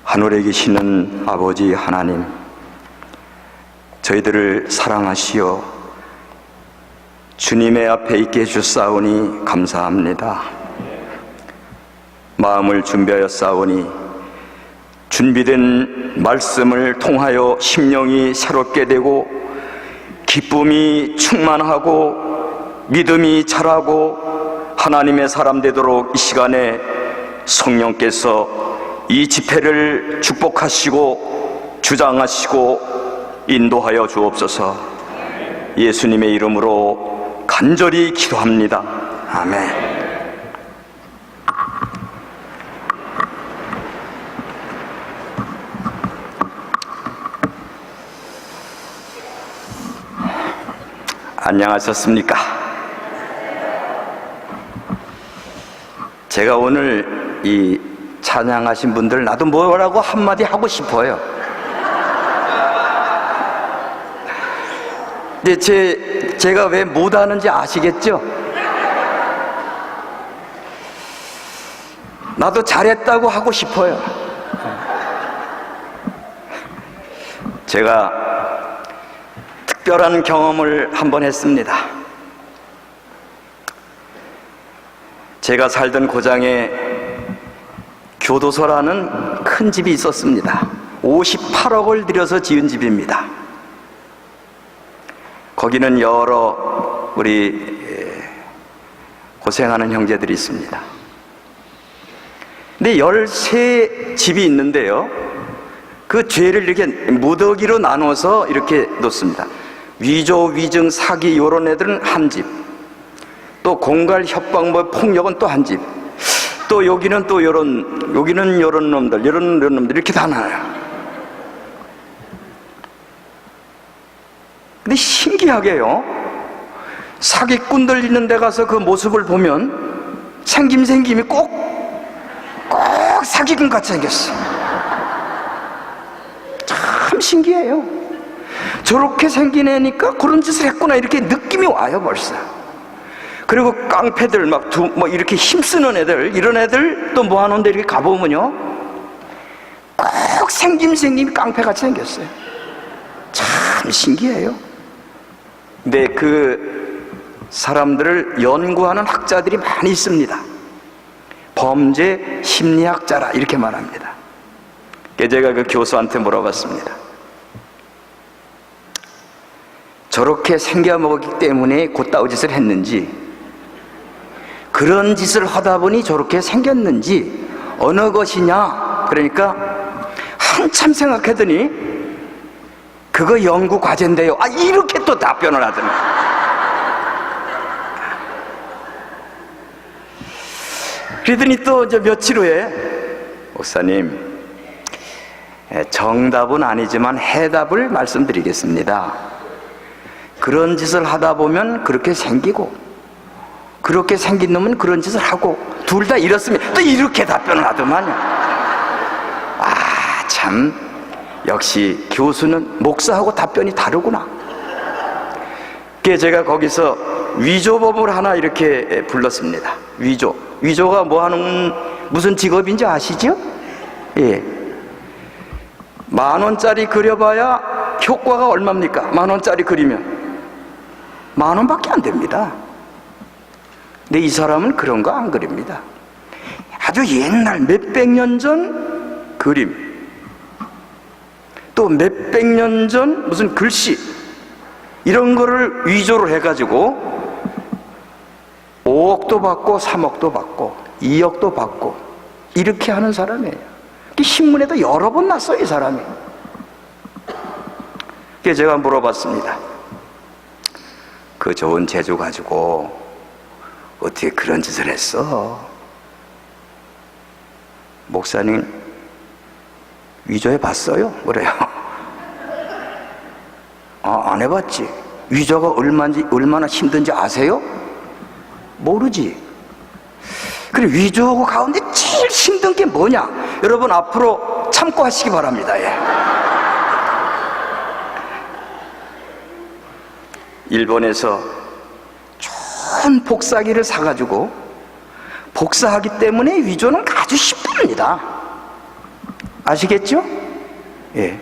하늘에 계시는 아버지 하나님, 저희들을 사랑하시어 주님의 앞에 있게 해주사오니 감사합니다. 마음을 준비하였사오니 준비된 말씀을 통하여 심령이 새롭게 되고 기쁨이 충만하고 믿음이 자라고 하나님의 사람 되도록 이 시간에 성령께서 이 집회를 축복하시고 주장하시고 인도하여 주옵소서. 예수님의 이름으로 간절히 기도합니다. 아멘. 안녕하셨습니까? 제가 오늘 이 찬양하신 분들 나도 뭐라고 한마디 하고 싶어요. 근데 제가 왜 못하는지 아시겠죠? 나도 잘했다고 하고 싶어요. 제가 특별한 경험을 한번 했습니다. 제가 살던 고장에 교도소라는 큰 집이 있었습니다. 58억을 들여서 지은 집입니다. 거기는 여러 우리 고생하는 형제들이 있습니다. 근데 13집이 있는데요, 그 죄를 이렇게 무더기로 나눠서 이렇게 놓습니다. 위조, 위증, 사기 이런 애들은 한 집, 또 공갈, 협박, 폭력은 또 한 집, 또 여기는 또 여기는 이런 놈들, 이런 놈들 이렇게 다 나눠요. 근데 신기하게요, 사기꾼들 있는 데 가서 그 모습을 보면 생김이 꼭 사기꾼 같이 생겼어. 참 신기해요. 저렇게 생긴 애니까 그런 짓을 했구나 이렇게 느낌이 와요 벌써. 그리고 깡패들 막 이렇게 힘쓰는 애들, 이런 애들 또 모아놓은데 이렇게 가보면요, 꼭 생김이 깡패같이 생겼어요. 참 신기해요. 근데 그 사람들을 연구하는 학자들이 많이 있습니다. 범죄 심리학자라 이렇게 말합니다. 제가 그 교수한테 물어봤습니다. 저렇게 생겨먹었기 때문에 곧다우 짓을 했는지, 그런 짓을 하다 보니 저렇게 생겼는지 어느 것이냐. 그러니까 한참 생각하더니 그거 연구 과제인데요, 이렇게 또 답변을 하더니. 그러더니 또 이제 며칠 후에, 목사님, 정답은 아니지만 해답을 말씀드리겠습니다. 그런 짓을 하다 보면 그렇게 생기고, 그렇게 생긴 놈은 그런 짓을 하고, 둘 다 이렇으면 또 이렇게 답변을 하더만요. 참, 역시 교수는 목사하고 답변이 다르구나. 그래서 제가 거기서 위조범을 하나 이렇게 불렀습니다. 위조가 무슨 직업인지 아시죠? 예. 10,000원짜리 그려봐야 효과가 얼마입니까? 10,000원짜리 그리면 10,000원밖에 안 됩니다. 근데 이 사람은 그런 거 안 그립니다. 아주 옛날 몇백 년 전 그림, 또 몇백 년 전 무슨 글씨, 이런 거를 위조를 해가지고 5억도 받고 3억도 받고 2억도 받고 이렇게 하는 사람이에요. 신문에도 여러 번 났어요, 이 사람이. 그래서 제가 물어봤습니다. 그 좋은 재주 가지고 어떻게 그런 짓을 했어? 목사님, 위조해 봤어요? 그래요. 안 해봤지. 위조가 얼마나 힘든지 아세요? 모르지. 그래, 위조하고 가운데 제일 힘든 게 뭐냐? 여러분 앞으로 참고하시기 바랍니다. 예. 일본에서 좋은 복사기를 사가지고 복사하기 때문에 위조는 아주 쉽답니다. 아시겠죠? 예.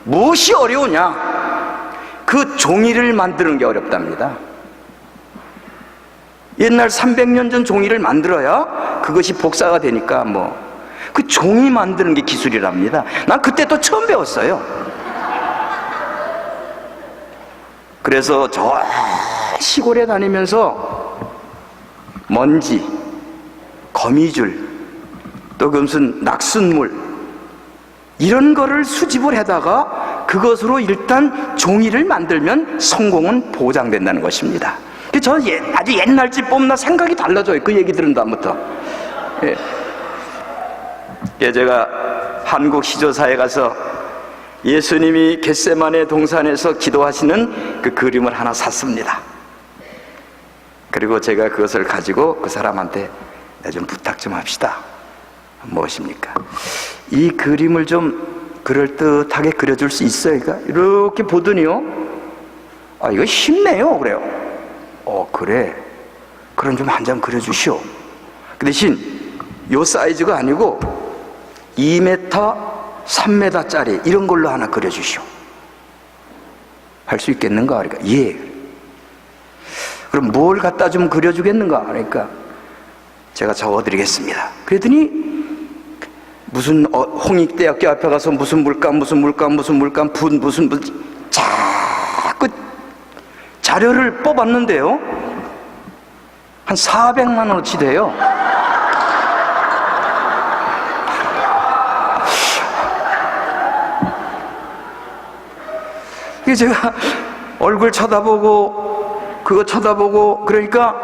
무엇이 어려우냐? 그 종이를 만드는 게 어렵답니다. 옛날 300년 전 종이를 만들어야 그것이 복사가 되니까 그 종이 만드는 게 기술이랍니다. 난 그때 또 처음 배웠어요. 그래서 저 시골에 다니면서 먼지, 거미줄, 또 무슨 낙순물 이런 거를 수집을 해다가 그것으로 일단 종이를 만들면 성공은 보장된다는 것입니다. 저는 아주 옛날 집 보면 생각이 달라져요. 그 얘기 들은 다음부터. 제가 한국 시조사에 가서 예수님이 겟세마네 동산에서 기도하시는 그 그림을 하나 샀습니다. 그리고 제가 그것을 가지고 그 사람한테 좀 부탁 좀 합시다. 무엇입니까? 이 그림을 좀 그럴듯하게 그려줄 수 있어요? 이렇게 보더니요, 이거 쉽네요. 그래요. 그래. 그럼 좀 한 장 그려주시오. 그 대신 요 사이즈가 아니고 2m, 3m 짜리 이런 걸로 하나 그려주시오. 할 수 있겠는가? 그러니까 예. 그럼 뭘 갖다 좀 그려주겠는가? 그러니까 제가 적어드리겠습니다. 그랬더니 무슨 홍익대학교 앞에 가서 무슨 물감 분 자꾸 자료를 뽑았는데요, 한 400만 원어치 돼요. 이게 제가 얼굴 쳐다보고 그거 쳐다보고 그러니까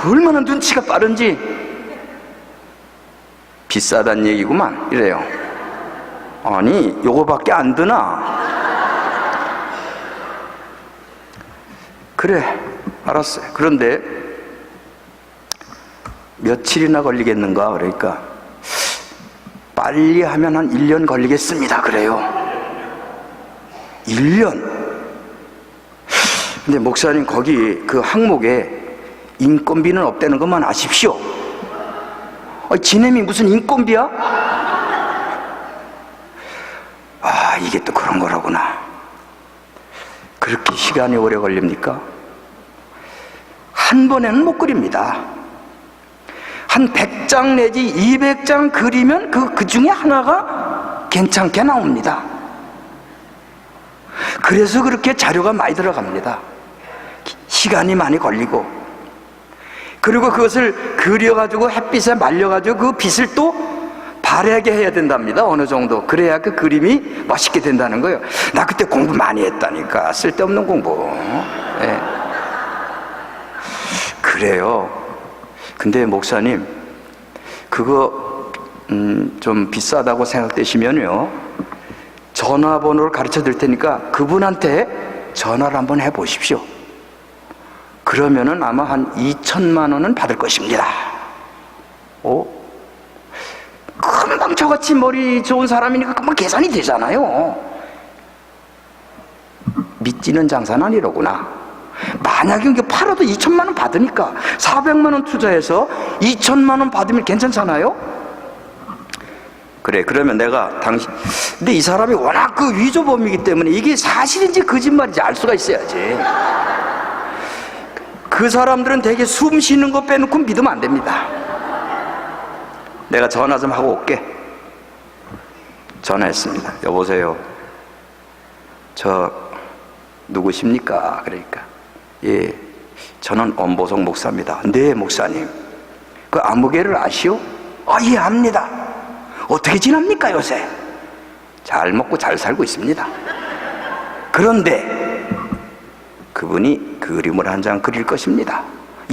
얼마나 눈치가 빠른지, 비싸단 얘기구만 이래요. 아니 요거밖에 안 드나? 그래 알았어요. 그런데 며칠이나 걸리겠는가? 그러니까 빨리 하면 한 1년 걸리겠습니다. 그래요. 1년. 근데 목사님 거기 그 항목에 인건비는 없다는 것만 아십시오. 지냄이 무슨 인건비야? 이게 또 그런 거라구나. 그렇게 시간이 오래 걸립니까? 한 번에는 못 그립니다. 한 100장 내지 200장 그리면 그 중에 하나가 괜찮게 나옵니다. 그래서 그렇게 자료가 많이 들어갑니다. 시간이 많이 걸리고, 그리고 그것을 그려가지고 햇빛에 말려가지고 그 빛을 또 바래게 해야 된답니다. 어느 정도. 그래야 그 그림이 멋있게 된다는 거예요. 나 그때 공부 많이 했다니까. 쓸데없는 공부. 네. 그래요. 근데 목사님 그거 좀 비싸다고 생각되시면요, 전화번호를 가르쳐 드릴 테니까 그분한테 전화를 한번 해 보십시오. 그러면은 아마 한 2천만 원은 받을 것입니다. 금방 저같이 머리 좋은 사람이니까 금방 계산이 되잖아요. 믿지는 장사는 아니로구나. 만약에 이게 팔아도 2천만 원 받으니까 400만 원 투자해서 2천만 원 받으면 괜찮잖아요. 그래, 그러면 내가 근데 이 사람이 워낙 그 위조범이기 때문에 이게 사실인지 거짓말인지 알 수가 있어야지. 그 사람들은 되게 숨 쉬는 거 빼놓고 믿으면 안 됩니다. 내가 전화 좀 하고 올게. 전화했습니다. 여보세요, 저 누구십니까? 그러니까 예, 저는 엄보성 목사입니다. 네 목사님, 그 아무개를 아시오? 예, 압니다. 어떻게 지납니까 요새? 잘 먹고 잘 살고 있습니다. 그런데 그분이 그림을 한 장 그릴 것입니다.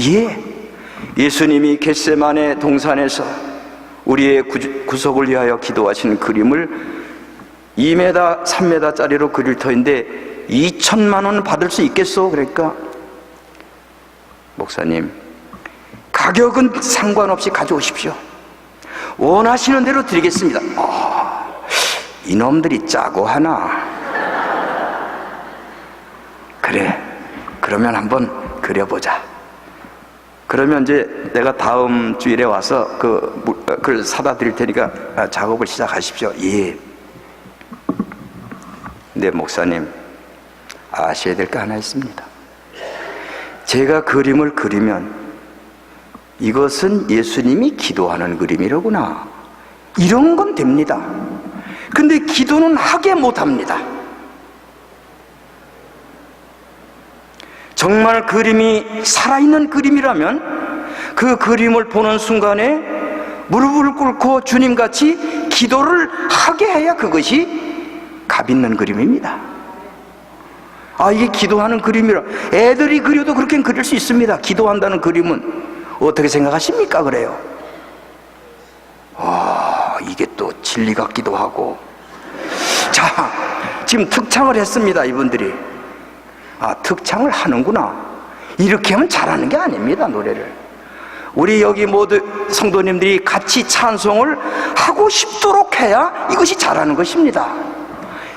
예, 예수님이 겟세마네 동산에서 우리의 구속을 위하여 기도하신 그림을 2m, 3m 짜리로 그릴 터인데 2천만 원 받을 수 있겠소? 그러니까 목사님, 가격은 상관없이 가져오십시오. 원하시는 대로 드리겠습니다. 이놈들이 짜고 하나. 그래, 그러면 한번 그려보자. 그러면 이제 내가 다음 주일에 와서 그걸 사다 드릴 테니까 작업을 시작하십시오. 예. 네, 목사님, 아셔야 될 거 하나 있습니다. 제가 그림을 그리면 이것은 예수님이 기도하는 그림이로구나, 이런 건 됩니다. 근데 기도는 하게 못합니다. 정말 그림이 살아있는 그림이라면 그 그림을 보는 순간에 무릎을 꿇고 주님같이 기도를 하게 해야 그것이 값 있는 그림입니다. 아, 이게 기도하는 그림이라. 애들이 그려도 그렇게 그릴 수 있습니다. 기도한다는 그림은. 어떻게 생각하십니까? 그래요. 이게 또 진리 같기도 하고. 자, 지금 특창을 했습니다, 이분들이. 특창을 하는구나. 이렇게 하면 잘하는 게 아닙니다, 노래를. 우리 여기 모두 성도님들이 같이 찬송을 하고 싶도록 해야 이것이 잘하는 것입니다.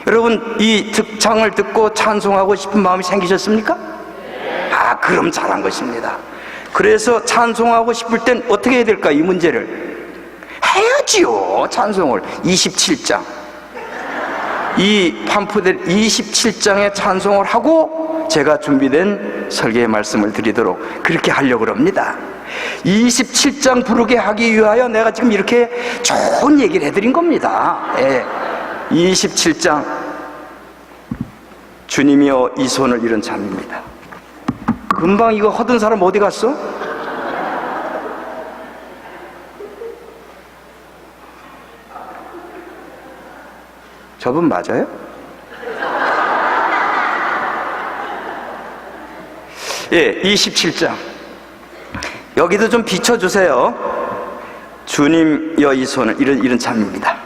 여러분, 이 특창을 듣고 찬송하고 싶은 마음이 생기셨습니까? 그럼 잘한 것입니다. 그래서 찬송하고 싶을 땐 어떻게 해야 될까? 이 문제를 해야지요. 찬송을 27장, 이 판포될 27장의 찬송을 하고 제가 준비된 설계의 말씀을 드리도록 그렇게 하려고 합니다. 27장 부르게 하기 위하여 내가 지금 이렇게 좋은 얘기를 해드린 겁니다. 27장, 주님이여 이 손을 이런 잠입니다. 금방 이거 허든 사람 어디 갔어? 저분 맞아요? 예, 27장. 여기도 좀 비춰주세요. 주님여 이 손을 이런 잠입니다.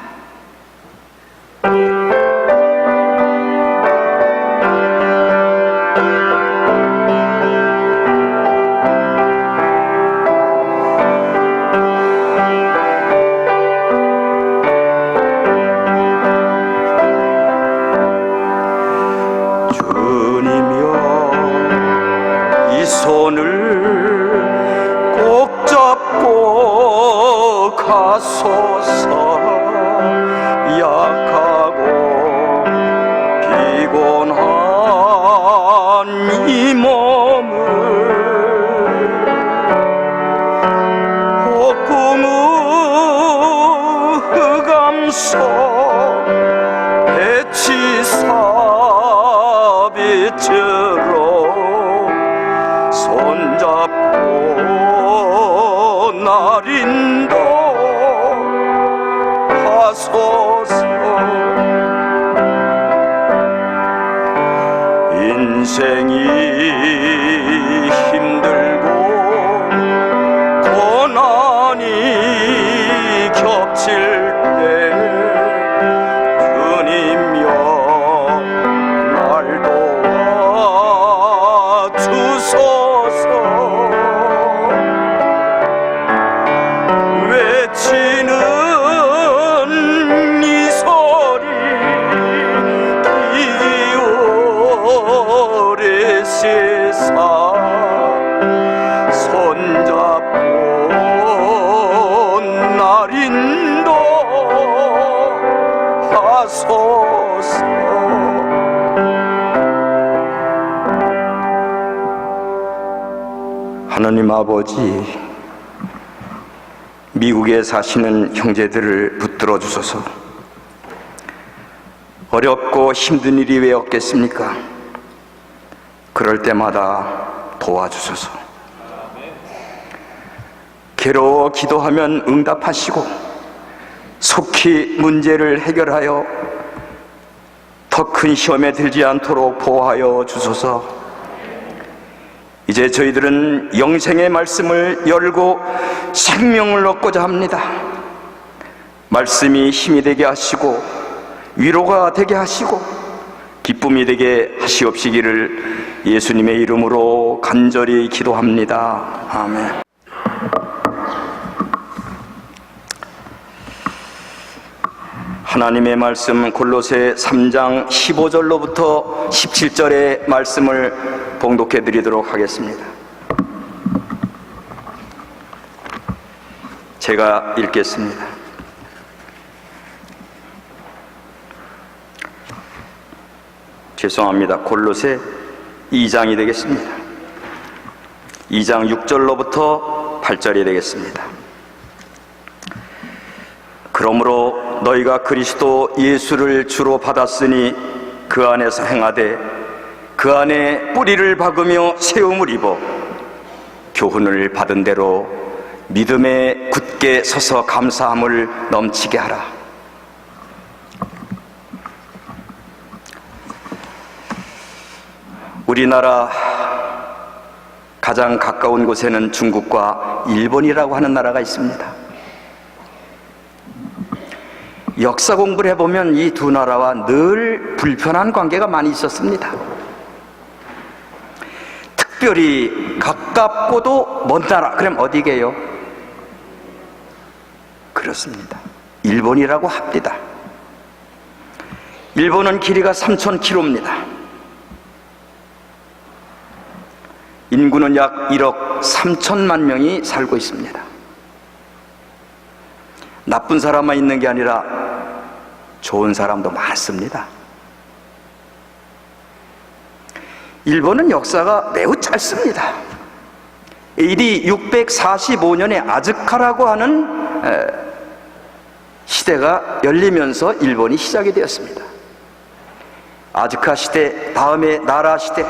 손잡고 날 인도하소서. 인생이 힘들고 고난이 겹칠 때 주님여 날 도와주소서. 외치는 이 소리 기울의 세상 손잡고 날 인도하소서. 하나님 아버지, 미국에 사시는 형제들을 붙들어 주소서. 어렵고 힘든 일이 왜 없겠습니까? 그럴 때마다 도와주소서. 괴로워 기도하면 응답하시고 속히 문제를 해결하여 더 큰 시험에 들지 않도록 보호하여 주소서. 이제 저희들은 영생의 말씀을 열고 생명을 얻고자 합니다. 말씀이 힘이 되게 하시고 위로가 되게 하시고 기쁨이 되게 하시옵시기를 예수님의 이름으로 간절히 기도합니다. 아멘. 하나님의 말씀 골로새 3장 15절로부터 17절의 말씀을 봉독해 드리도록 하겠습니다. 제가 읽겠습니다. 죄송합니다. 골로새 2장이 되겠습니다. 2장 6절로부터 8절이 되겠습니다. 그러므로 너희가 그리스도 예수를 주로 받았으니 그 안에서 행하되 그 안에 뿌리를 박으며 세움을 입어 교훈을 받은 대로 믿음에 굳게 서서 감사함을 넘치게 하라. 우리나라 가장 가까운 곳에는 중국과 일본이라고 하는 나라가 있습니다. 역사 공부를 해보면 이 두 나라와 늘 불편한 관계가 많이 있었습니다. 특별히 가깝고도 먼 나라, 그럼 어디게요? 그렇습니다. 일본이라고 합니다. 일본은 길이가 3,000km입니다. 인구는 약 1억 3천만 명이 살고 있습니다. 나쁜 사람만 있는 게 아니라 좋은 사람도 많습니다. 일본은 역사가 매우 짧습니다. AD 645년에 아즈카라고 하는 시대가 열리면서 일본이 시작이 되었습니다. 아즈카 시대, 다음에 나라 시대,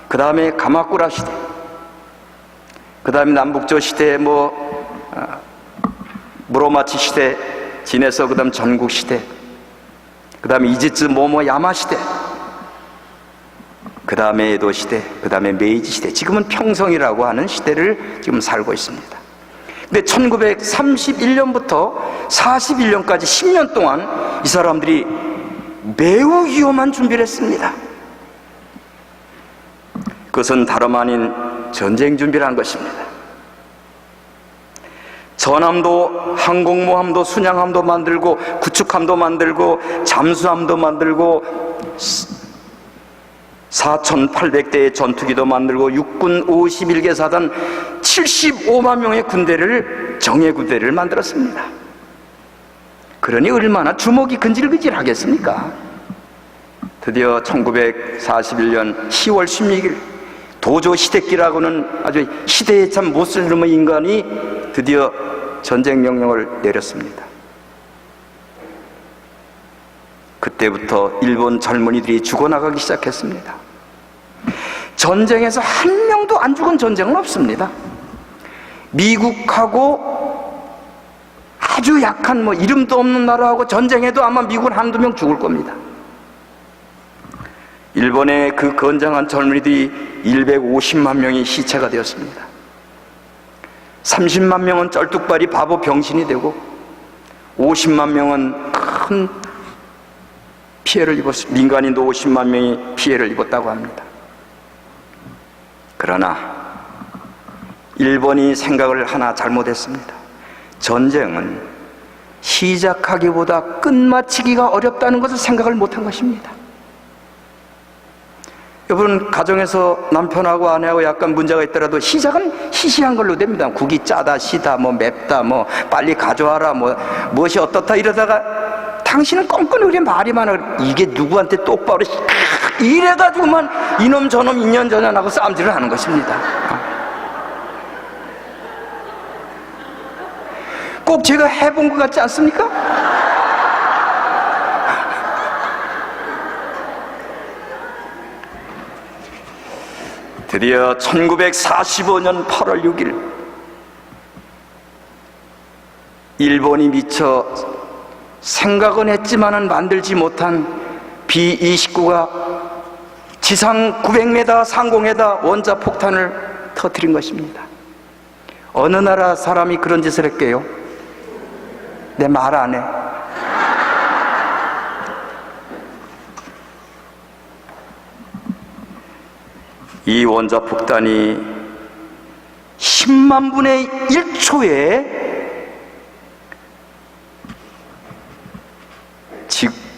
그 다음에 가마쿠라 시대, 그 다음에 남북조 시대, 무로마치 시대 지내서 그 다음 전국 시대, 그 다음에 이지츠 모모야마 시대, 그 다음에 에도 시대, 그 다음에 메이지 시대, 지금은 평성이라고 하는 시대를 지금 살고 있습니다. 근데 1931년부터 41년까지 10년 동안 이 사람들이 매우 위험한 준비를 했습니다. 그것은 다름 아닌 전쟁 준비를 한 것입니다. 전함도, 항공모함도, 순양함도 만들고, 구축함도 만들고, 잠수함도 만들고, 4,800대의 전투기도 만들고, 육군 51개 사단 75만 명의 군대를, 정예군대를 만들었습니다. 그러니 얼마나 주먹이 근질근질하겠습니까? 드디어 1941년 10월 16일 도조 히데키라고는 아주 시대에 참 못쓸 놈의 인간이 드디어 전쟁 명령을 내렸습니다. 그때부터 일본 젊은이들이 죽어나가기 시작했습니다. 전쟁에서 한 명도 안 죽은 전쟁은 없습니다. 미국하고 아주 약한 이름도 없는 나라하고 전쟁에도 아마 미국은 한두 명 죽을 겁니다. 일본의 그 건장한 젊은이들이 150만 명이 시체가 되었습니다. 30만 명은 쩔뚝발이 바보 병신이 되고 50만 명은 큰 피해를 입었습니다. 민간인도 50만 명이 피해를 입었다고 합니다. 그러나 일본이 생각을 하나 잘못했습니다. 전쟁은 시작하기보다 끝마치기가 어렵다는 것을 생각을 못한 것입니다. 여러분, 가정에서 남편하고 아내하고 약간 문제가 있더라도 시작은 시시한 걸로 됩니다. 국이 짜다, 시다, 맵다, 빨리 가져와라, 무엇이 어떻다 이러다가 당신은 껌껌이 그래 말이 많아. 이게 누구한테 똑바로 이래가지고만 이놈 저놈 인연전연하고 싸움질을 하는 것입니다. 꼭 제가 해본 것 같지 않습니까? 드디어 1945년 8월 6일 일본이 미처 생각은 했지만은 만들지 못한 B-29가 지상 900m 상공에다 원자폭탄을 터뜨린 것입니다. 어느 나라 사람이 그런 짓을 했게요? 내 말 안 해. 이 원자폭탄이 10만 분의 1초에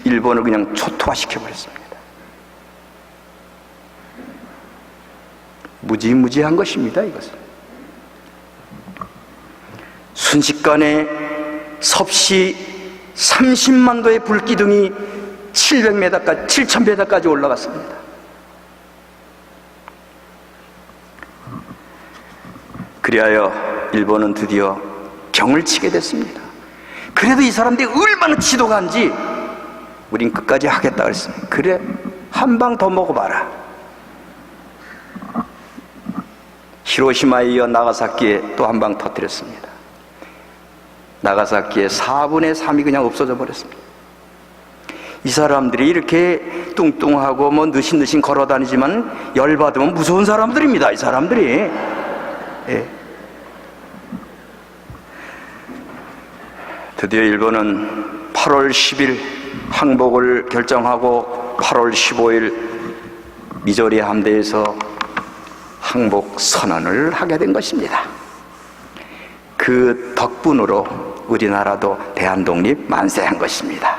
일본을 그냥 초토화시켜버렸습니다. 무지무지한 것입니다. 이것은 순식간에 섭씨 30만 도의 불기둥이 700m까지, 7000m까지 올라갔습니다. 그리하여 일본은 드디어 병을 치게 됐습니다. 그래도 이 사람들이 얼마나 지독한지 우린 끝까지 하겠다 그랬습니다. 그래, 한 방 더 먹어봐라. 히로시마에 이어 나가사키에 또 한 방 터뜨렸습니다. 나가사키의 4분의 3이 그냥 없어져 버렸습니다. 이 사람들이 이렇게 뚱뚱하고 뭐 느신느신 걸어 다니지만 열받으면 무서운 사람들입니다. 이 사람들이. 예. 드디어 일본은 8월 10일 항복을 결정하고 8월 15일 미조리 함대에서 항복 선언을 하게 된 것입니다. 그 덕분으로 우리나라도 대한독립 만세한 것입니다.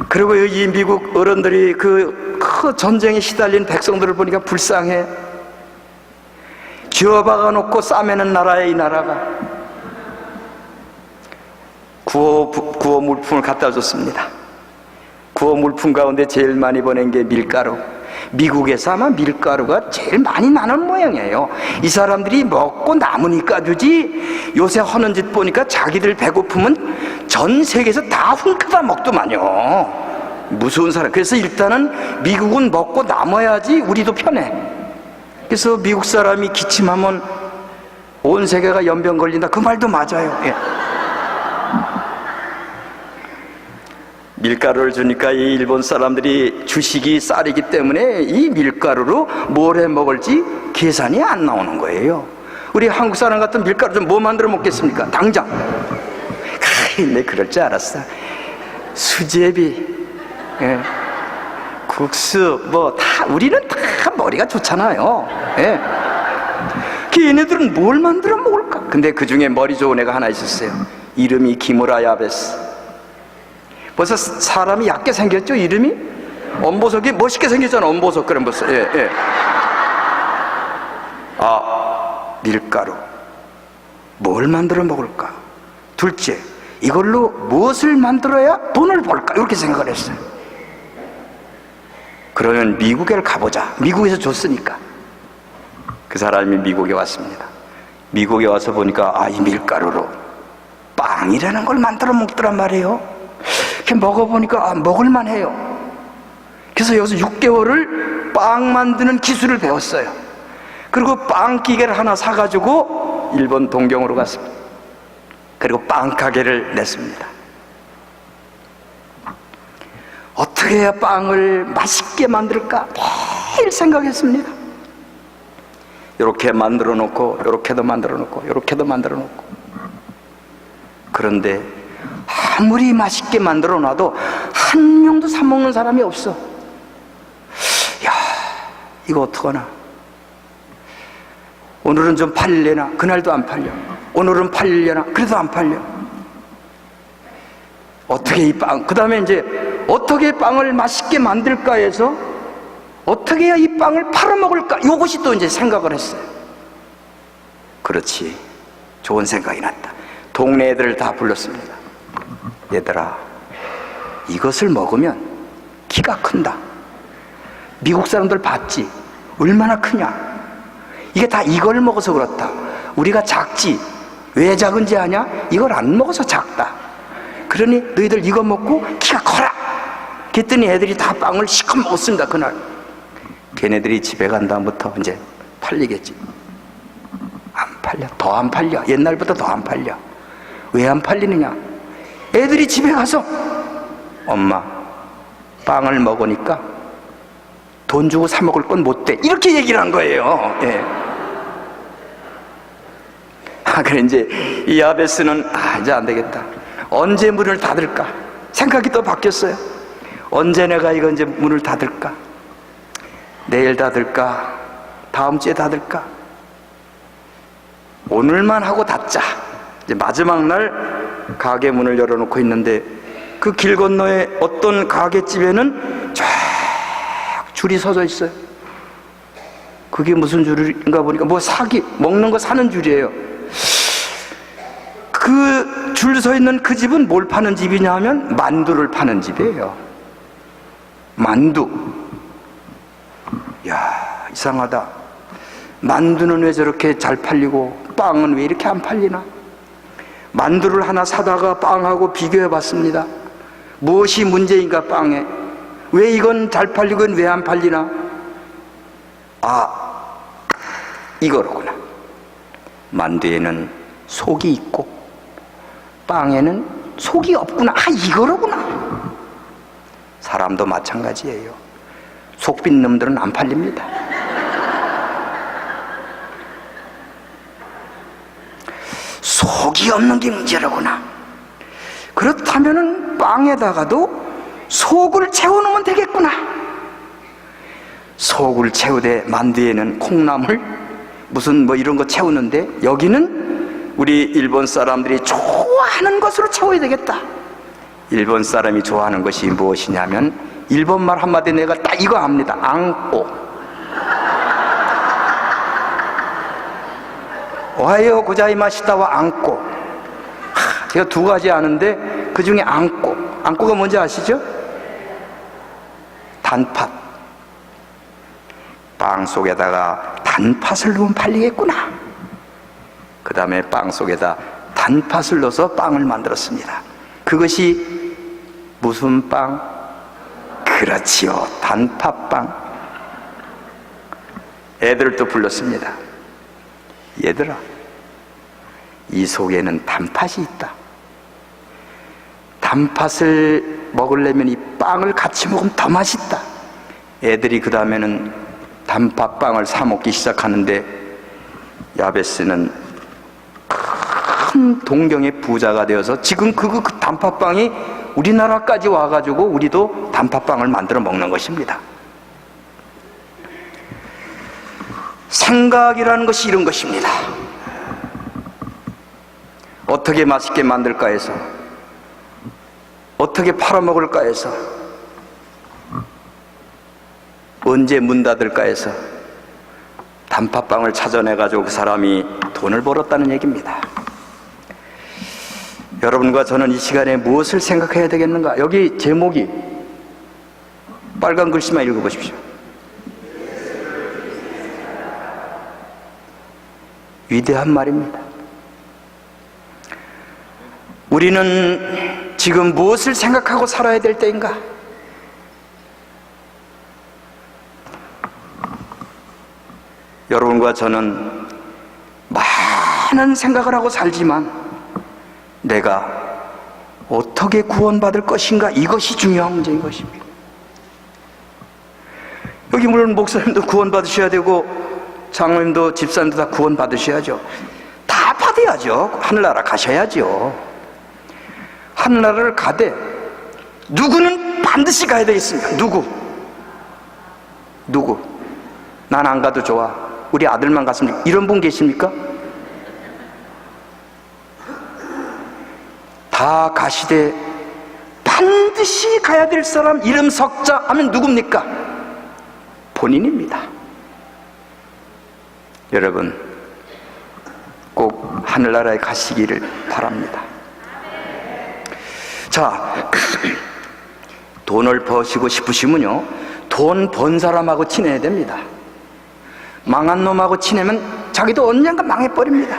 그리고 이 미국 어른들이 그 전쟁에 시달린 백성들을 보니까 불쌍해. 쥐어박아 놓고 싸매는 나라에 이 나라가 구호 물품을 갖다 줬습니다. 구호 물품 가운데 제일 많이 보낸 게 밀가루. 미국에서 아마 밀가루가 제일 많이 나는 모양이에요. 이 사람들이 먹고 남으니까 주지, 요새 하는 짓 보니까 자기들 배고프면 전 세계에서 다 훔쳐다 먹더만요. 무서운 사람. 그래서 일단은 미국은 먹고 남아야지 우리도 편해. 그래서 미국 사람이 기침하면 온 세계가 연병 걸린다, 그 말도 맞아요. 예. 밀가루를 주니까 이 일본 사람들이 주식이 쌀이기 때문에 이 밀가루로 뭘 해 먹을지 계산이 안 나오는 거예요. 우리 한국 사람 같은 밀가루 좀 뭐 만들어 먹겠습니까? 당장. 내 그럴 줄 알았어. 수제비, 예. 국수, 뭐 다 우리는 다 머리가 좋잖아요. 예. 얘네들은 뭘 만들어 먹을까? 근데 그 중에 머리 좋은 애가 하나 있었어요. 이름이 기무라 야베스. 벌써 사람이 얕게 생겼죠, 이름이? 엄보석이 멋있게 생겼잖아, 엄보석. 그런 벌써. 예, 예. 아, 밀가루. 뭘 만들어 먹을까? 둘째, 이걸로 무엇을 만들어야 돈을 벌까? 이렇게 생각을 했어요. 그러면 미국에 가보자. 미국에서 줬으니까. 그 사람이 미국에 왔습니다. 미국에 와서 보니까 아, 이 밀가루로 빵이라는 걸 만들어 먹더란 말이에요. 이렇게 먹어보니까 아, 먹을만 해요. 그래서 여기서 6개월을 빵 만드는 기술을 배웠어요. 그리고 빵 기계를 하나 사가지고 일본 동경으로 갔습니다. 그리고 빵 가게를 냈습니다. 어떻게 해야 빵을 맛있게 만들까 매일 생각했습니다. 이렇게 만들어 놓고, 이렇게도 만들어 놓고, 이렇게도 만들어 놓고. 그런데 아무리 맛있게 만들어 놔도 한 명도 사 먹는 사람이 없어. 야, 이거 어떡하나. 오늘은 좀 팔려나? 그날도 안 팔려. 오늘은 팔려나? 그래도 안 팔려. 어떻게 이 빵, 그 다음에 이제 어떻게 빵을 맛있게 만들까 해서 어떻게 해야 이 빵을 팔아먹을까? 이것이 또 이제 생각을 했어요. 그렇지. 좋은 생각이 났다. 동네 애들을 다 불렀습니다. 얘들아, 이것을 먹으면 키가 큰다. 미국 사람들 봤지? 얼마나 크냐? 이게 다 이걸 먹어서 그렇다. 우리가 작지? 왜 작은지 아냐? 이걸 안 먹어서 작다. 그러니 너희들 이거 먹고 키가 커라. 그랬더니 애들이 다 빵을 실컷 먹었습니다. 그날. 걔네들이 집에 간 다음부터 이제 팔리겠지. 안 팔려. 더 안 팔려. 옛날보다 더 안 팔려. 왜 안 팔리느냐? 애들이 집에 가서 엄마, 빵을 먹으니까 돈 주고 사 먹을 건 못 돼. 이렇게 얘기를 한 거예요. 예. 그래 이제 이 야베스는 이제 안 되겠다. 언제 문을 닫을까? 생각이 또 바뀌었어요. 언제 내가 이거 이제 문을 닫을까? 내일 닫을까? 다음 주에 닫을까? 오늘만 하고 닫자. 이제 마지막 날 가게 문을 열어놓고 있는데 그 길 건너에 어떤 가게집에는 쫙 줄이 서져 있어요. 그게 무슨 줄인가 보니까 뭐 먹는 거 사는 줄이에요. 그 줄 서 있는 그 집은 뭘 파는 집이냐 하면 만두를 파는 집이에요. 만두. 야, 이상하다. 만두는 왜 저렇게 잘 팔리고 빵은 왜 이렇게 안 팔리나? 만두를 하나 사다가 빵하고 비교해 봤습니다. 무엇이 문제인가 빵에? 왜 이건 잘 팔리고 왜 안 팔리나? 아, 이거로구나. 만두에는 속이 있고 빵에는 속이 없구나. 아, 이거로구나. 사람도 마찬가지예요. 속 빈 놈들은 안 팔립니다. 속이 없는 게 문제로구나. 그렇다면은 빵에다가도 속을 채워놓으면 되겠구나. 속을 채우되 만두에는 콩나물 무슨 뭐 이런 거 채우는데 여기는 우리 일본 사람들이 좋아하는 것으로 채워야 되겠다. 일본 사람이 좋아하는 것이 무엇이냐면 일본말 한마디 내가 딱 이거 압니다. 앙꼬. 오하요 고자이마시다와 앙꼬. 제가 두 가지 아는데 그 중에 앙꼬. 앙꼬가 뭔지 아시죠? 단팥. 빵 속에다가 단팥을 넣으면 팔리겠구나. 그 다음에 빵 속에다 단팥을 넣어서 빵을 만들었습니다. 그것이 무슨 빵? 그렇지요, 단팥빵. 애들을 또 불렀습니다. 얘들아, 이 속에는 단팥이 있다. 단팥을 먹으려면 이 빵을 같이 먹으면 더 맛있다. 애들이 그 다음에는 단팥빵을 사 먹기 시작하는데 야베스는 큰 동경의 부자가 되어서 지금 그 단팥빵이 우리나라까지 와가지고 우리도 단팥빵을 만들어 먹는 것입니다. 생각이라는 것이 이런 것입니다. 어떻게 맛있게 만들까 해서, 어떻게 팔아먹을까 해서, 언제 문 닫을까 해서 단팥빵을 찾아내가지고 그 사람이 돈을 벌었다는 얘기입니다. 여러분과 저는 이 시간에 무엇을 생각해야 되겠는가? 여기 제목이 빨간 글씨만 읽어보십시오. 위대한 말입니다. 우리는 지금 무엇을 생각하고 살아야 될 때인가? 여러분과 저는 많은 생각을 하고 살지만 내가 어떻게 구원받을 것인가, 이것이 중요한 문제인 것입니다. 여기 물론 목사님도 구원받으셔야 되고 장로님도 집사님도 다 구원받으셔야죠. 다 받아야죠. 하늘나라 가셔야죠. 하늘나라를 가되 누구는 반드시 가야 되겠습니까? 누구? 난 안 가도 좋아, 우리 아들만 갔으면, 이런 분 계십니까? 다 가시되 반드시 가야 될 사람 이름 석자 하면 누굽니까? 본인입니다. 여러분 꼭 하늘나라에 가시기를 바랍니다. 자, 돈을 버시고 싶으시면요, 돈 번 사람하고 친해야 됩니다. 망한 놈하고 친해면 자기도 언젠가 망해버립니다.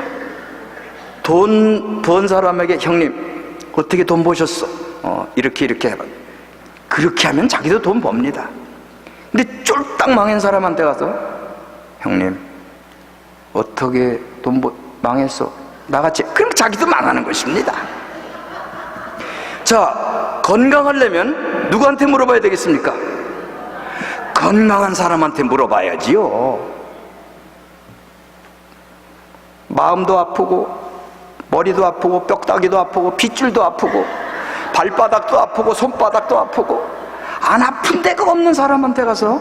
돈 번 사람에게 형님 어떻게 돈 버셨어? 이렇게 해봐. 그렇게 하면 자기도 돈 법니다. 근데 쫄딱 망한 사람한테 가서 형님 어떻게 망했어? 나같이, 그럼 자기도 망하는 것입니다. 자, 건강하려면 누구한테 물어봐야 되겠습니까? 건강한 사람한테 물어봐야지요. 마음도 아프고 머리도 아프고 뼈다귀도 아프고 핏줄도 아프고 발바닥도 아프고 손바닥도 아프고 안 아픈 데가 없는 사람한테 가서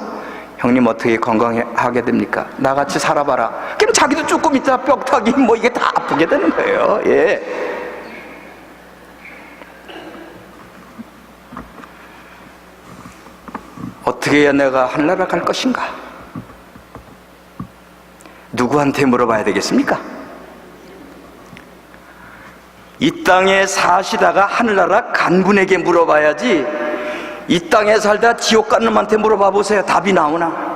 형님 어떻게 건강하게 됩니까? 나같이 살아봐라. 그럼 자기도 조금 있다 뼈다귀 뭐 이게 다 아프게 되는 거예요. 예. 어떻게 해야 내가 하늘나라 갈 것인가? 누구한테 물어봐야 되겠습니까? 이 땅에 사시다가 하늘나라 간군에게 물어봐야지, 이 땅에 살다 지옥 간 놈한테 물어봐 보세요. 답이 나오나?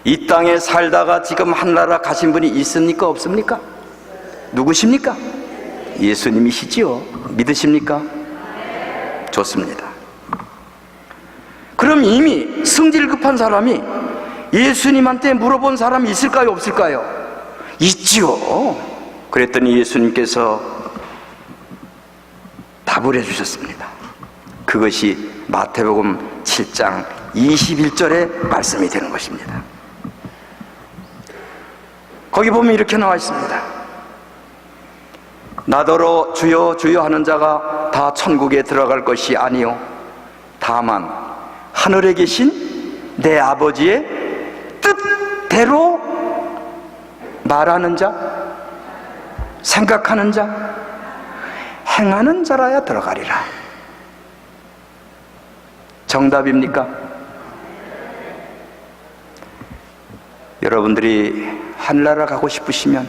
이 땅에 살다가 지금 하늘나라 가신 분이 있습니까? 없습니까? 누구십니까? 예수님이시지요. 믿으십니까? 좋습니다. 그럼 이미 승질 급한 사람이 예수님한테 물어본 사람이 있을까요? 없을까요? 있지요. 그랬더니 예수님께서 답을 해주셨습니다. 그것이 마태복음 7장 21절의 말씀이 되는 것입니다. 거기 보면 이렇게 나와 있습니다. 나더러 주여 주여 하는 자가 다 천국에 들어갈 것이 아니요 다만 하늘에 계신 내 아버지의 뜻대로 말하는 자, 생각하는 자, 행하는 자라야 들어가리라. 정답입니까? 여러분들이 하늘나라 가고 싶으시면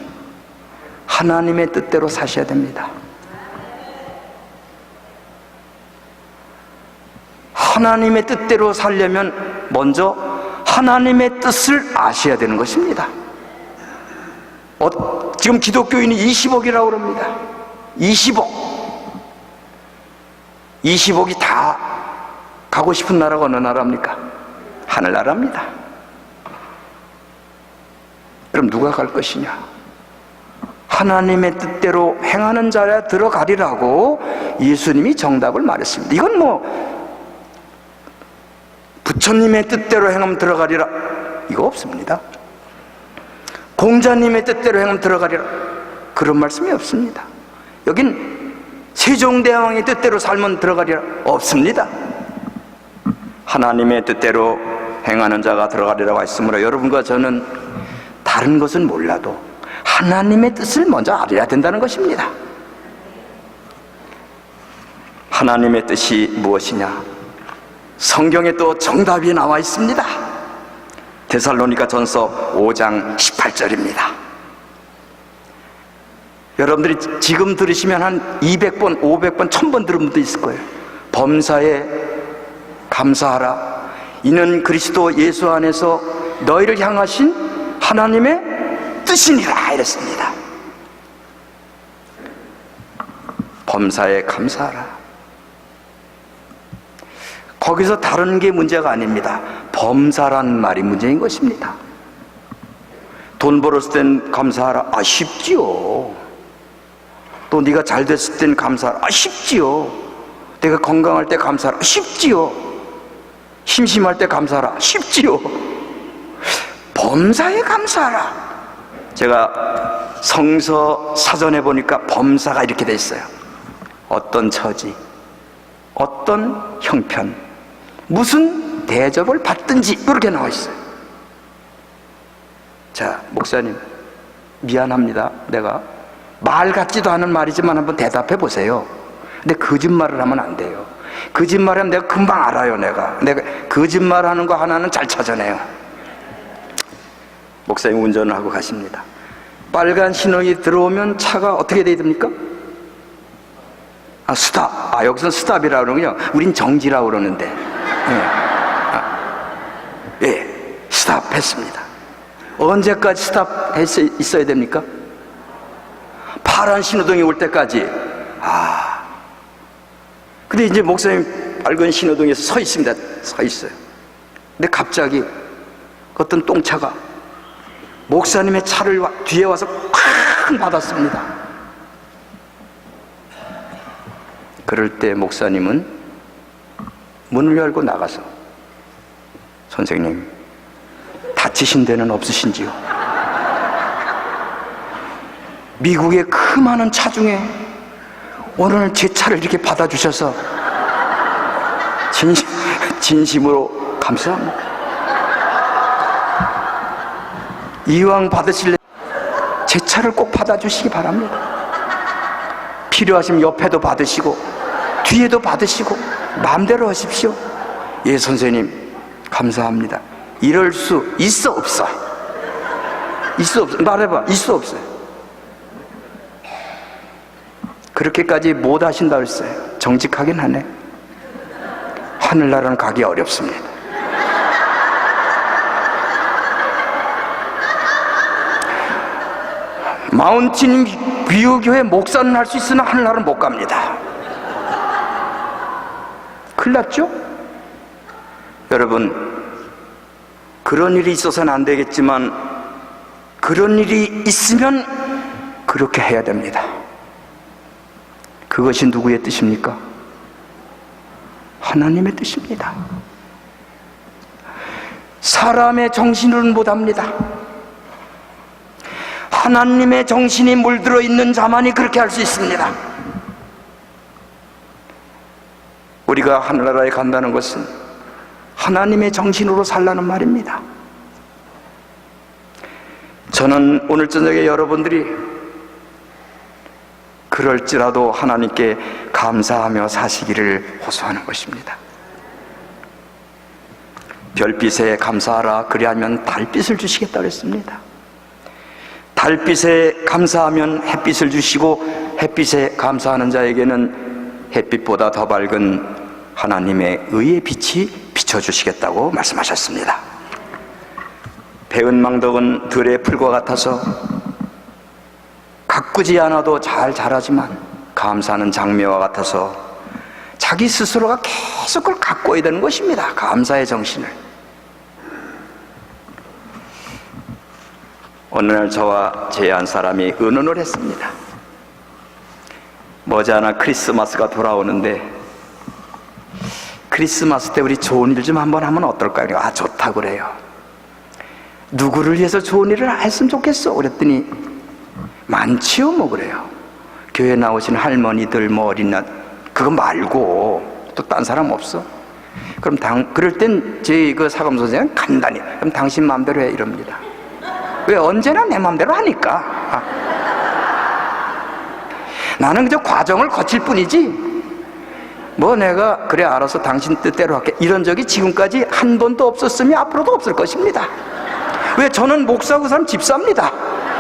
하나님의 뜻대로 사셔야 됩니다. 하나님의 뜻대로 살려면 먼저 하나님의 뜻을 아셔야 되는 것입니다. 지금 기독교인이 20억이라고 그럽니다. 20억이 다 가고 싶은 나라가 어느 나라입니까? 하늘나라입니다. 그럼 누가 갈 것이냐? 하나님의 뜻대로 행하는 자라 들어가리라고 예수님이 정답을 말했습니다. 이건 부처님의 뜻대로 행하면 들어가리라 이거 없습니다. 공자님의 뜻대로 행하면 들어가리라 그런 말씀이 없습니다. 여긴 세종대왕의 뜻대로 살면 들어가리라 없습니다. 하나님의 뜻대로 행하는 자가 들어가리라고 했으므로 여러분과 저는 다른 것은 몰라도 하나님의 뜻을 먼저 알아야 된다는 것입니다. 하나님의 뜻이 무엇이냐? 성경에 또 정답이 나와 있습니다. 데살로니가 전서 5장 18절입니다. 여러분들이 지금 들으시면 한 200번, 500번, 1000번 들은 분도 있을 거예요. 범사에 감사하라. 이는 그리스도 예수 안에서 너희를 향하신 하나님의 뜻이니라 이랬습니다. 범사에 감사하라. 거기서 다른 게 문제가 아닙니다. 범사라는 말이 문제인 것입니다. 돈 벌었을 땐 감사하라. 쉽지요. 또 네가 잘 됐을 땐 감사하라. 쉽지요. 내가 건강할 때 감사하라. 쉽지요. 심심할 때 감사하라. 쉽지요. 범사에 감사하라. 제가 성서 사전에 보니까 범사가 이렇게 돼 있어요. 어떤 처지, 어떤 형편, 무슨 대접을 받든지 이렇게 나와 있어요. 자, 목사님 미안합니다. 내가 말 같지도 않은 말이지만 한번 대답해 보세요. 근데 거짓말을 하면 안 돼요. 거짓말하면 내가 금방 알아요. 내가 거짓말하는 거 하나는 잘 찾아내요. 목사님 운전을 하고 가십니다. 빨간 신호기 들어오면 차가 어떻게 돼야 됩니까? 스탑. 여기서는 스탑이라고 그러는군요. 우린 정지라고 그러는데. 스탑 했습니다. 언제까지 스탑 해서 있어야 됩니까? 파란 신호등이 올 때까지. 근데 이제 목사님 빨간 신호등에서 서 있습니다. 서 있어요. 근데 갑자기 어떤 똥차가 목사님의 차를 뒤에 와서 쾅 받았습니다. 그럴 때 목사님은 문을 열고 나가서 선생님 다치신 데는 없으신지요? 미국의 그 많은 차 중에 오늘 제 차를 이렇게 받아주셔서 진심으로 감사합니다. 이왕 받으실래 제 차를 꼭 받아주시기 바랍니다. 필요하시면 옆에도 받으시고 뒤에도 받으시고 마음대로 하십시오. 예, 선생님 감사합니다. 이럴 수 있어 없어? 있어 없어? 말해봐. 있어 없어요? 그렇게까지 못 하신다 그랬어요. 정직하긴 하네. 하늘나라는 가기 어렵습니다. 마운틴 뷰 교회 목사는 할 수 있으나 하늘나라는 못 갑니다. 큰일 났죠? 여러분, 그런 일이 있어서는 안 되겠지만 그런 일이 있으면 그렇게 해야 됩니다. 그것이 누구의 뜻입니까? 하나님의 뜻입니다. 사람의 정신으로는 못합니다. 하나님의 정신이 물들어 있는 자만이 그렇게 할 수 있습니다. 우리가 하늘나라에 간다는 것은 하나님의 정신으로 살라는 말입니다. 저는 오늘 저녁에 여러분들이 그럴지라도 하나님께 감사하며 사시기를 호소하는 것입니다. 별빛에 감사하라, 그리하면 달빛을 주시겠다고 했습니다. 달빛에 감사하면 햇빛을 주시고, 햇빛에 감사하는 자에게는 햇빛보다 더 밝은 하나님의 의의 빛이 비춰주시겠다고 말씀하셨습니다. 배은 망덕은 들의 풀과 같아서 가꾸지 않아도 잘 자라지만, 감사하는 장미와 같아서 자기 스스로가 계속 그걸 가꿔야 되는 것입니다. 감사의 정신을. 어느 날 저와 제 한 사람이 의논을 했습니다. 머지않아 크리스마스가 돌아오는데, 크리스마스 때 우리 좋은 일 좀 한번 하면 어떨까요? 아, 좋다고 그래요. 누구를 위해서 좋은 일을 했으면 좋겠어? 그랬더니 많지요, 뭐 그래요. 교회 나오신 할머니들, 뭐 어린 날, 그거 말고 또 딴 사람 없어? 그럼 그럴 땐 저희 그 사감 선생은 간단히, 그럼 당신 마음대로 해, 이럽니다. 왜? 언제나 내 마음대로 하니까. 나는 그저 과정을 거칠 뿐이지, 뭐 내가 그래 알아서 당신 뜻대로 할게, 이런 적이 지금까지 한 번도 없었으며 앞으로도 없을 것입니다. 왜? 저는 목사고 사람 집사입니다.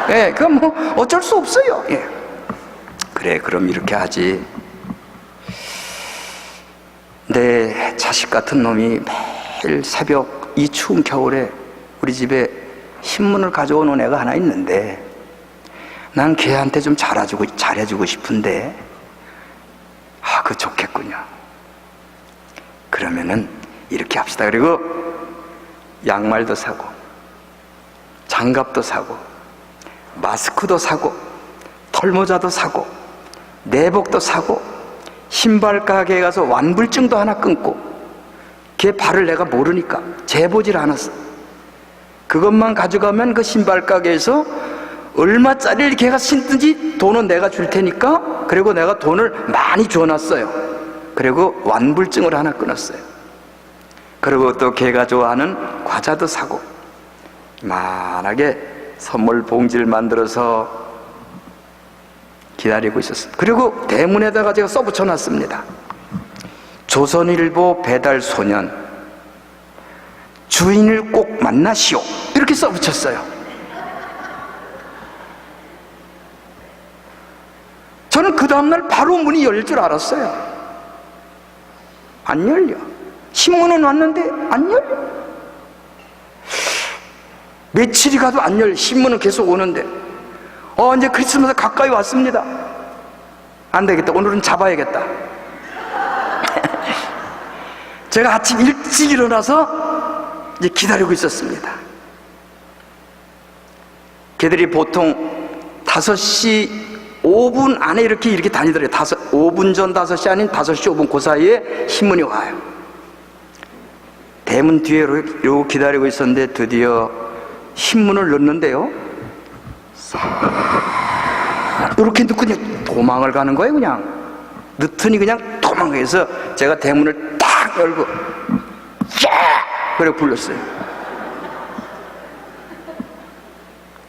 예, 그건 뭐 어쩔 수 없어요. 예. 그래, 그럼 이렇게 하지. 내 자식 같은 놈이 매일 새벽 이 추운 겨울에 우리 집에 신문을 가져오는 애가 하나 있는데, 난 걔한테 좀 잘해주고 싶은데, 아, 그거 좋겠군요. 그러면은 이렇게 합시다. 그리고 양말도 사고, 장갑도 사고, 마스크도 사고, 털모자도 사고, 내복도 사고, 신발 가게에 가서 완불증도 하나 끊고, 걔 발을 내가 모르니까 재보질 않았어. 그것만 가져가면 그 신발 가게에서 얼마짜리를 걔가 신든지 돈은 내가 줄 테니까, 그리고 내가 돈을 많이 줘놨어요. 그리고 완불증을 하나 끊었어요. 그리고 또 걔가 좋아하는 과자도 사고, 만하게 선물 봉지를 만들어서 기다리고 있었어요. 그리고 대문에다가 제가 써붙여 놨습니다. 조선일보 배달소년, 주인을 꼭 만나시오, 이렇게 써붙였어요. 저는 그 다음날 바로 문이 열릴 줄 알았어요. 안 열려. 신문은 왔는데 안 열려. 며칠이 가도 안 열려. 신문은 계속 오는데, 이제 크리스마스 가까이 왔습니다. 안 되겠다, 오늘은 잡아야겠다. 제가 아침 일찍 일어나서 이제 기다리고 있었습니다. 걔들이 보통 5시 5분 안에 이렇게 다니더래요. 5분 전 5시 아닌 5시 5분 그 사이에 신문이 와요. 대문 뒤에 이러고 기다리고 있었는데 드디어 신문을 넣는데요, 이렇게 넣고 그냥 도망을 가는 거예요. 그냥 넣더니 그냥 도망가서 제가 대문을 딱 열고 야! 그래 불렀어요.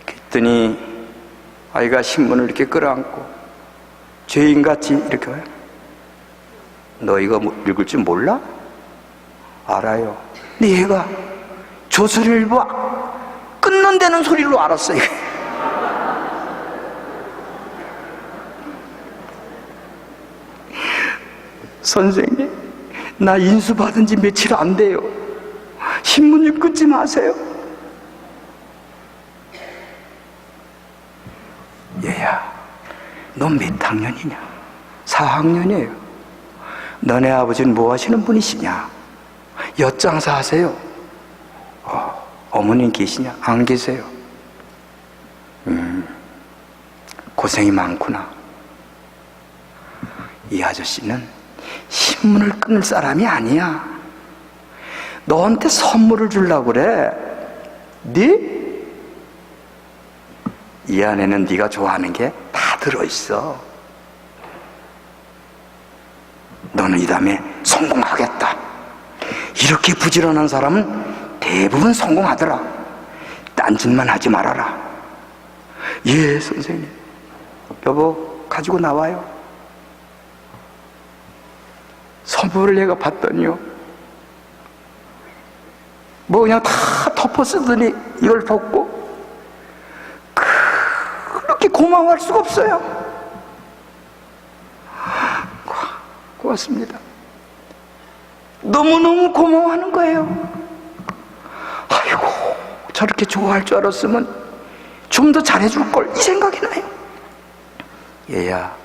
그랬더니 아이가 신문을 이렇게 끌어안고 죄인같이 이렇게 와요. 너 이거 읽을 줄 몰라? 알아요. 근데 얘가 조선일보 끊는다는 소리로 알았어요. 선생님, 나 인수받은 지 며칠 안 돼요. 신문 좀 끊지 마세요. 얘야, 너 몇 학년이냐? 4학년이에요. 너네 아버지는 뭐 하시는 분이시냐? 엿장사 하세요. 어머님 계시냐? 안 계세요. 고생이 많구나. 이 아저씨는 신문을 끊을 사람이 아니야. 너한테 선물을 주려고 그래. 네? 이 안에는 네가 좋아하는 게 다 들어있어. 너는 이 다음에 성공하겠다. 이렇게 부지런한 사람은 대부분 성공하더라. 딴짓만 하지 말아라. 예, 선생님. 여보, 가지고 나와요. 선물을 얘가 봤더니요, 뭐 그냥 다 덮어 쓰더니 이걸 벗고 그렇게 고마워할 수가 없어요. 고맙습니다. 너무너무 고마워하는 거예요. 아이고, 저렇게 좋아할 줄 알았으면 좀 더 잘해줄 걸, 이 생각이 나요. 얘야,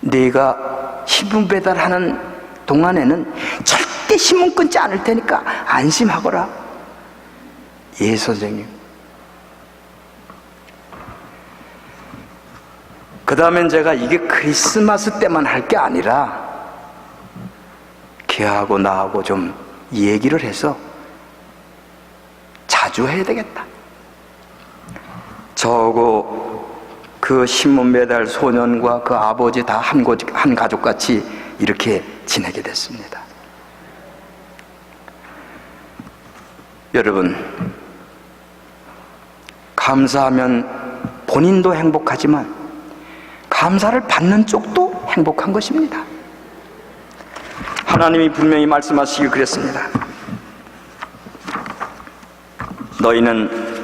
네가 신문 배달하는 동안에는 절대 신문 끊지 않을 테니까 안심하거라. 예, 선생님. 그 다음엔 제가 이게 크리스마스 때만 할 게 아니라 걔하고 나하고 좀 얘기를 해서 자주 해야 되겠다. 저하고 그 신문 배달 소년과 그 아버지 다 한 가족같이 이렇게 지내게 됐습니다. 여러분, 감사하면 본인도 행복하지만 감사를 받는 쪽도 행복한 것입니다. 하나님이 분명히 말씀하시길 그랬습니다. 너희는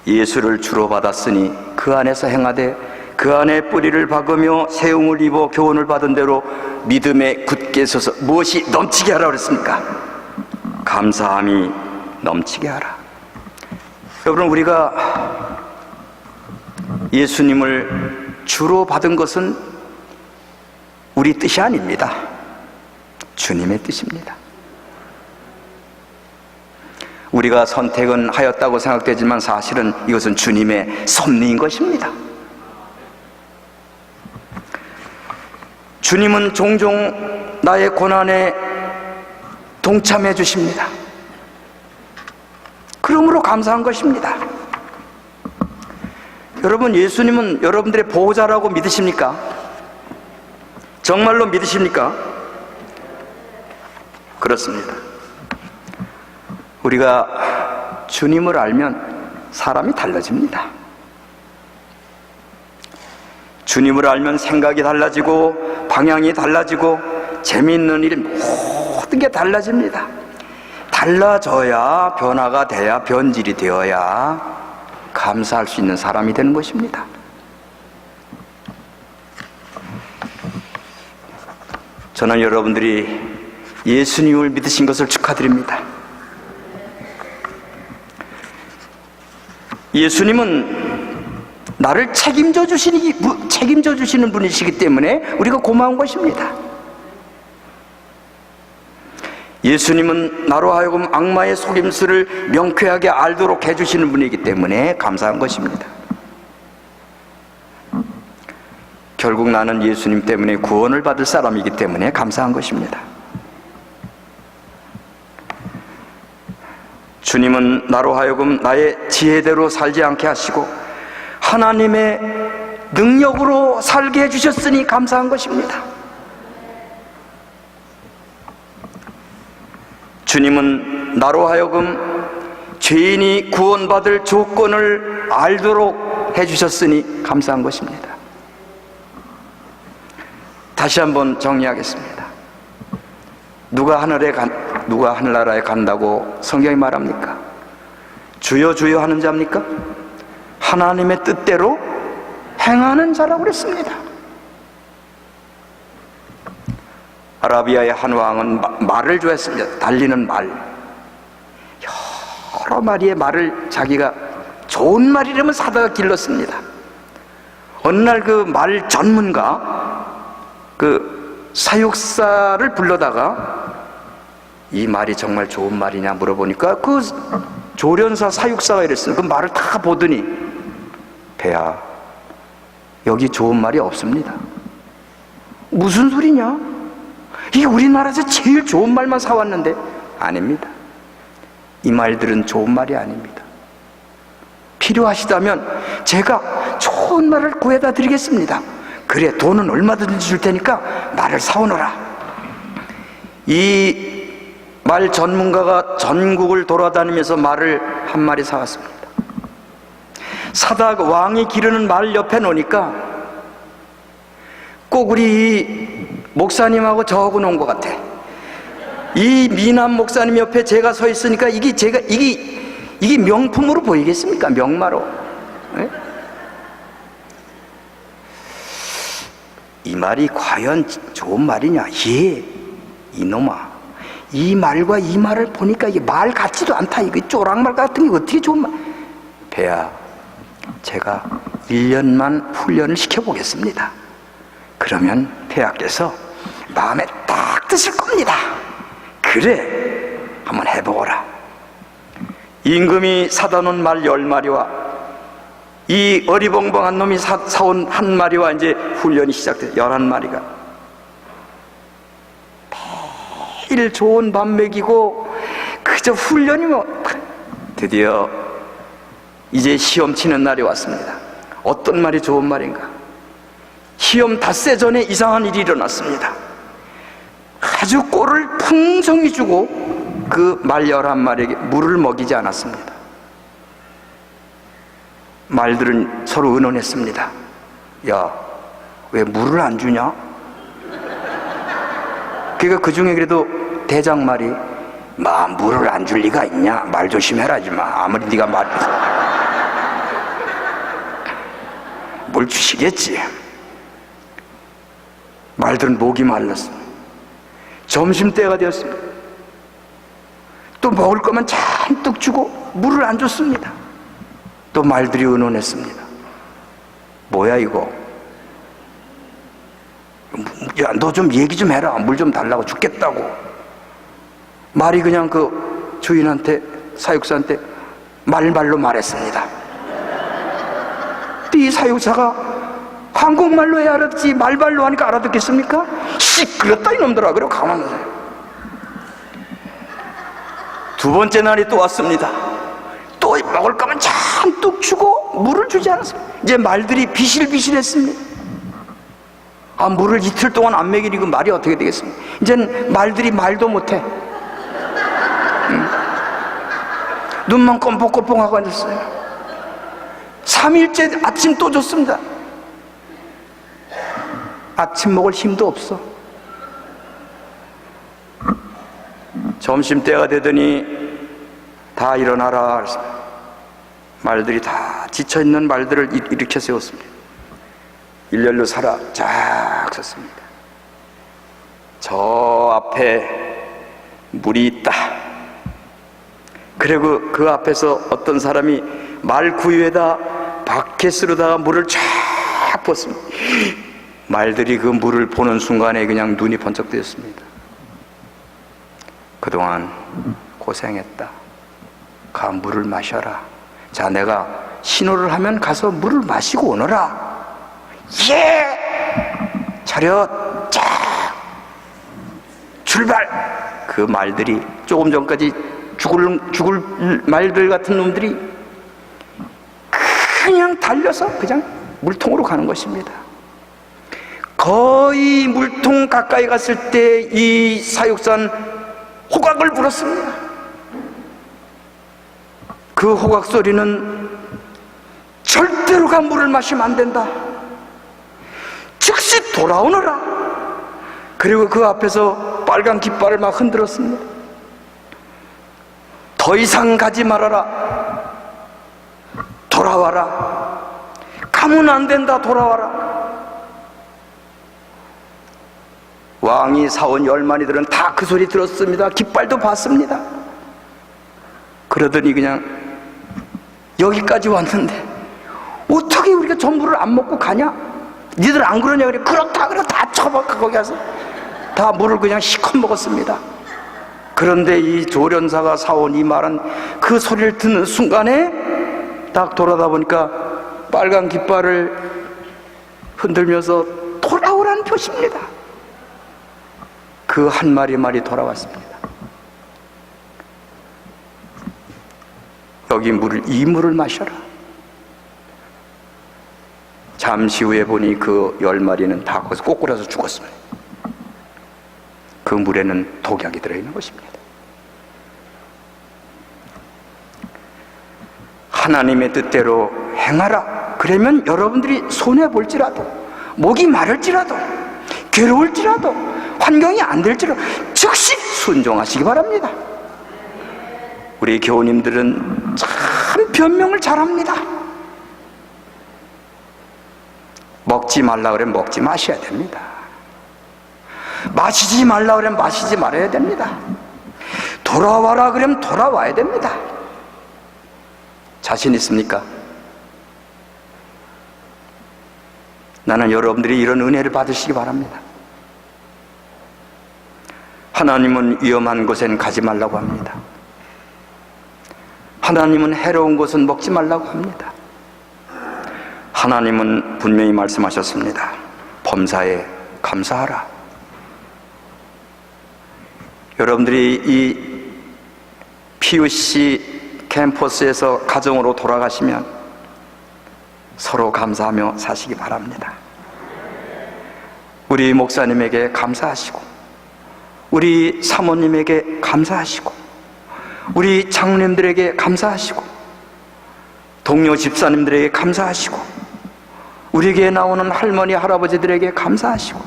예수를 주로 받았으니 그 안에서 행하되 그 안에 뿌리를 박으며 세움을 입어 교훈을 받은 대로 믿음에 굳게 서서 무엇이 넘치게 하라 그랬습니까? 감사함이 넘치게 하라. 여러분, 우리가 예수님을 주로 받은 것은 우리 뜻이 아닙니다. 주님의 뜻입니다. 우리가 선택은 하였다고 생각되지만 사실은 이것은 주님의 섭리인 것입니다. 주님은 종종 나의 고난에 동참해 주십니다. 그러므로 감사한 것입니다. 여러분, 예수님은 여러분들의 보호자라고 믿으십니까? 정말로 믿으십니까? 그렇습니다. 우리가 주님을 알면 사람이 달라집니다. 주님을 알면 생각이 달라지고 방향이 달라지고 재미있는 일 모든 게 달라집니다. 달라져야, 변화가 돼야, 변질이 되어야 감사할 수 있는 사람이 되는 것입니다. 저는 여러분들이 예수님을 믿으신 것을 축하드립니다. 예수님은 나를 책임져 주시는 분이시기 때문에 우리가 고마운 것입니다. 예수님은 나로 하여금 악마의 속임수를 명쾌하게 알도록 해주시는 분이기 때문에 감사한 것입니다. 결국 나는 예수님 때문에 구원을 받을 사람이기 때문에 감사한 것입니다. 주님은 나로 하여금 나의 지혜대로 살지 않게 하시고 하나님의 능력으로 살게 해주셨으니 감사한 것입니다. 주님은 나로 하여금 죄인이 구원받을 조건을 알도록 해주셨으니 감사한 것입니다. 다시 한번 정리하겠습니다. 누가 하늘나라에 간다고 성경이 말합니까? 주여 주여 하는 자입니까? 하나님의 뜻대로 행하는 자라고 그랬습니다. 아라비아의 한 왕은 말을 좋아했습니다. 달리는 말. 여러 마리의 말을 자기가 좋은 말이라면 사다가 길렀습니다. 어느 날 그 말 전문가, 그 사육사를 불러다가 이 말이 정말 좋은 말이냐 물어보니까 그 조련사 사육사가 이랬어요. 그 말을 다 보더니, 배야, 여기 좋은 말이 없습니다. 무슨 소리냐? 이게 우리나라에서 제일 좋은 말만 사왔는데. 아닙니다. 이 말들은 좋은 말이 아닙니다. 필요하시다면 제가 좋은 말을 구해다 드리겠습니다. 그래, 돈은 얼마든지 줄 테니까 말을 사오너라. 이 말 전문가가 전국을 돌아다니면서 말을 한 마리 사왔습니다. 사다가 왕이 기르는 말 옆에 놓으니까 꼭 우리 목사님하고 저하고 놓은 것 같아. 이 미남 목사님 옆에 제가 서 있으니까 이게 명품으로 보이겠습니까? 명마로. 네? 이 말이 과연 좋은 말이냐? 예, 이놈아, 이 말과 이 말을 보니까 이게 말 같지도 않다. 이거 쪼락말 같은 게 어떻게 좋은 말? 배야, 제가 1년만 훈련을 시켜보겠습니다. 그러면 폐하께서 마음에 딱 드실 겁니다. 그래, 한번 해보거라. 임금이 사다 놓은 말 10마리와 이 어리벙벙한 놈이 사온 한 마리와 이제 훈련이 시작돼요. 11마리가 매일 좋은 밥 먹이고 그저 훈련이 드디어 이제 시험 치는 날이 왔습니다. 어떤 말이 좋은 말인가? 시험 닷새 전에 이상한 일이 일어났습니다. 아주 꼴을 풍성히 주고 그 말 11마리에게 물을 먹이지 않았습니다. 말들은 서로 의논했습니다. 야, 왜 물을 안 주냐? 그러니까 그 중에 그래도 대장 말이, 물을 안 줄 리가 있냐? 말 조심해라, 하지마. 아무리 네가 물 주시겠지. 말들은 목이 말랐습니다. 점심때가 되었습니다. 또 먹을 것만 잔뜩 주고 물을 안 줬습니다. 또 말들이 의논했습니다. 뭐야 이거? 야, 너 좀 얘기 좀 해라. 물 좀 달라고. 죽겠다고. 말이 그냥 그 주인한테, 사육사한테 말로 말했습니다. 이 사육사가 한국말로 해야 알았지 말발로 하니까 알아듣겠습니까? 시끄럽다 이놈들아. 그러고 가만히 있어요. 두 번째 날이 또 왔습니다. 또 먹을 거면 잔뜩 주고 물을 주지 않았습니다. 이제 말들이 비실비실했습니다. 물을 이틀 동안 안 먹이니 그 말이 어떻게 되겠습니까? 이제는 말들이 말도 못해. 눈만 껌뻑껌뻑하고 앉았어요. 3일째 아침 또 줬습니다. 아침 먹을 힘도 없어. 점심때가 되더니 다 일어나라. 말들이 다 지쳐있는 말들을 일으켜 세웠습니다. 일렬로 서라. 쫙 섰습니다. 저 앞에 물이 있다. 그리고 그 앞에서 어떤 사람이 말 구유에다 바켓으로다가 물을 쫙 붓습니다. 말들이 그 물을 보는 순간에 그냥 눈이 번쩍 뜨였습니다. 그동안 고생했다. 가 물을 마셔라. 자, 내가 신호를 하면 가서 물을 마시고 오너라. 예! 차렷 쫙 출발. 그 말들이 조금 전까지 죽을 말들 같은 놈들이 그냥 달려서 그냥 물통으로 가는 것입니다. 거의 물통 가까이 갔을 때 이 사육사는 호각을 불었습니다. 그 호각 소리는 절대로 가 물을 마시면 안 된다. 즉시 돌아오너라. 그리고 그 앞에서 빨간 깃발을 막 흔들었습니다. 더 이상 가지 말아라. 돌아와라. 가면 안 된다. 돌아와라. 왕이 사온 열마리들은 다 그 소리 들었습니다. 깃발도 봤습니다. 그러더니 그냥 여기까지 왔는데 어떻게 우리가 전부를 안 먹고 가냐? 니들 안 그러냐? 그래. 그렇다 쳐박아 거기 가서 다 물을 그냥 시컷 먹었습니다. 그런데 이 조련사가 사온 이 말은 그 소리를 듣는 순간에 딱 돌아다 보니까 빨간 깃발을 흔들면서 돌아오라는 표시입니다. 그 한 마리 돌아왔습니다. 여기 이 물을 마셔라. 잠시 후에 보니 그 10마리는 다 거기서 꼬꾸라서 죽었습니다. 그 물에는 독약이 들어있는 것입니다. 하나님의 뜻대로 행하라. 그러면 여러분들이 손해볼지라도, 목이 마를지라도, 괴로울지라도, 환경이 안 될지라도 즉시 순종하시기 바랍니다. 우리 교우님들은 참 변명을 잘합니다. 먹지 말라 그러면 먹지 마셔야 됩니다. 마시지 말라 그러면 마시지 말아야 됩니다. 돌아와라 그러면 돌아와야 됩니다. 자신 있습니까? 나는 여러분들이 이런 은혜를 받으시기 바랍니다. 하나님은 위험한 곳엔 가지 말라고 합니다. 하나님은 해로운 곳은 먹지 말라고 합니다. 하나님은 분명히 말씀하셨습니다. 범사에 감사하라. 여러분들이 이 PUC 캠퍼스에서 가정으로 돌아가시면 서로 감사하며 사시기 바랍니다. 우리 목사님에게 감사하시고, 우리 사모님에게 감사하시고, 우리 장로님들에게 감사하시고, 동료 집사님들에게 감사하시고, 우리 교회에 나오는 할머니 할아버지들에게 감사하시고,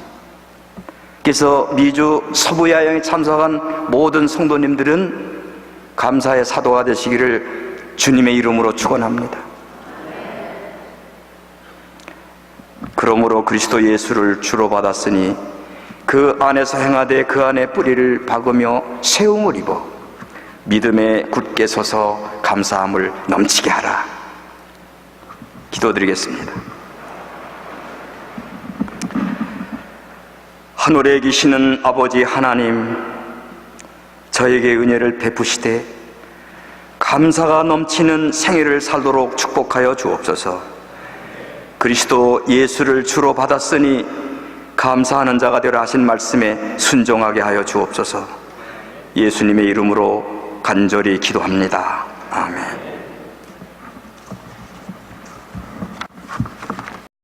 그래서 미주 서부야영에 참석한 모든 성도님들은 감사의 사도가 되시기를 주님의 이름으로 축원합니다. 그러므로 그리스도 예수를 주로 받았으니 그 안에서 행하되 그 안에 뿌리를 박으며 세움을 입어 믿음에 굳게 서서 감사함을 넘치게 하라. 기도드리겠습니다. 하늘에 계시는 아버지 하나님, 저에게 은혜를 베푸시되 감사가 넘치는 생애를 살도록 축복하여 주옵소서. 그리스도 예수를 주로 받았으니 감사하는 자가 되라 하신 말씀에 순종하게 하여 주옵소서. 예수님의 이름으로 간절히 기도합니다. 아멘.